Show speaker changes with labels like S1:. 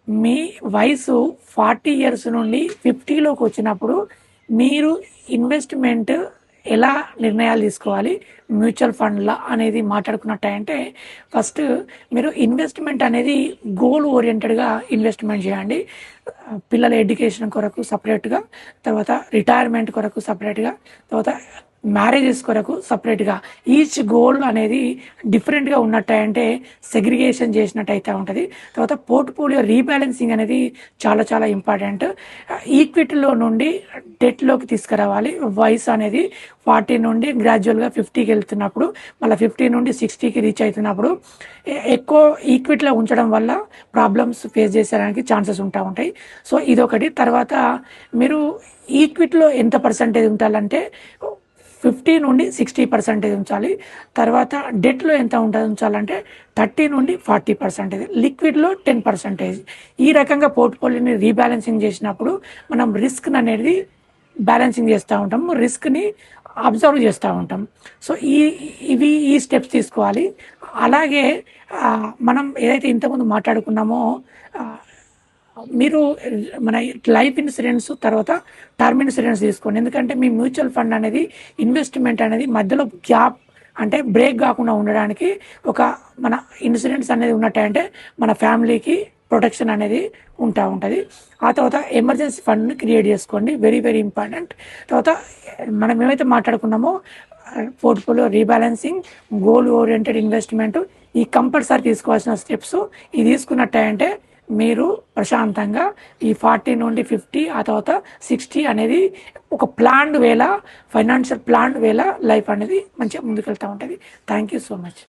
S1: మీ వయసు 40 ఇయర్స్ నుండి 50లోకి వచ్చినప్పుడు మీరు ఇన్వెస్ట్మెంట్ ఎలా నిర్ణయాలు తీసుకోవాలి మ్యూచువల్ ఫండ్లా అనేది మాట్లాడుకున్నట్టంటే ఫస్ట్ మీరు ఇన్వెస్ట్మెంట్ అనేది గోల్ ఓరియంటెడ్గా ఇన్వెస్ట్మెంట్ చేయండి. పిల్లల ఎడ్యుకేషన్ కొరకు సపరేట్గా, తర్వాత రిటైర్మెంట్ కొరకు సపరేట్గా, తర్వాత మ్యారేజెస్ కొరకు సపరేట్గా ఈచ్ గోల్ అనేది డిఫరెంట్గా ఉన్నట్టంటే సెగ్రిగేషన్ చేసినట్టయితే ఉంటుంది. తర్వాత పోర్ట్ఫోలియో రీబ్యాలెన్సింగ్ అనేది చాలా చాలా ఇంపార్టెంట్. ఈక్విటీలో నుండి డెట్లోకి తీసుకురావాలి. వయసు అనేది 40 నుండి గ్రాడ్యువల్గా 50కి వెళ్తున్నప్పుడు, మళ్ళీ 50 నుండి 60కి రీచ్ అవుతున్నప్పుడు ఎక్కువ ఈక్విటీలో ఉంచడం వల్ల ప్రాబ్లమ్స్ ఫేస్ చేసేదానికి ఛాన్సెస్ ఉంటాయి. సో ఇదొకటి. తర్వాత మీరు ఈక్విటీలో ఎంత పర్సంటేజ్ ఉండాలంటే 50 నుండి 60% ఉంచాలి. తర్వాత డెట్లో ఎంత ఉంచాలంటే 30 నుండి 40%, లిక్విడ్లో 10%. ఈ రకంగా పోర్ట్ఫోలియోని రీబ్యాలెన్సింగ్ చేసినప్పుడు మనం రిస్క్ అనేది బ్యాలెన్సింగ్ చేస్తూ ఉంటాం, రిస్క్ని అబ్జర్వ్ చేస్తూ ఉంటాం. సో ఈ స్టెప్స్ తీసుకోవాలి. అలాగే మనం ఏదైతే ఇంతకుముందు మాట్లాడుకున్నామో మీరు మన లైఫ్ ఇన్సూరెన్స్ తర్వాత టర్మ్ ఇన్సూరెన్స్ తీసుకోండి. ఎందుకంటే మీ మ్యూచువల్ ఫండ్ అనేది ఇన్వెస్ట్మెంట్ అనేది మధ్యలో గ్యాప్ అంటే బ్రేక్ కాకుండా ఉండడానికి ఒక మన ఇన్సూరెన్స్ అనేది ఉన్నట్టంటే మన ఫ్యామిలీకి ప్రొటెక్షన్ అనేది ఉంటుంది. ఆ తర్వాత ఎమర్జెన్సీ ఫండ్ని క్రియేట్ చేసుకోండి, వెరీ వెరీ ఇంపార్టెంట్. తర్వాత మనం ఏమైతే మాట్లాడుకున్నామో portfolio rebalancing, goal oriented investment, ఈ కంపల్సరీ తీసుకోవాల్సిన స్టెప్స్ ఇది తీసుకున్నట్టంటే మీరు ప్రశాంతంగా ఈ 40 నుండి 50 ఆ తర్వాత 60 అనేది ఒక ప్లాన్డ్ వేలా, ఫైనాన్షియల్ ప్లాన్డ్ వేలా లైఫ్ అనేది మంచిగా ముందుకెళ్తూ ఉంటుంది. Thank you so much.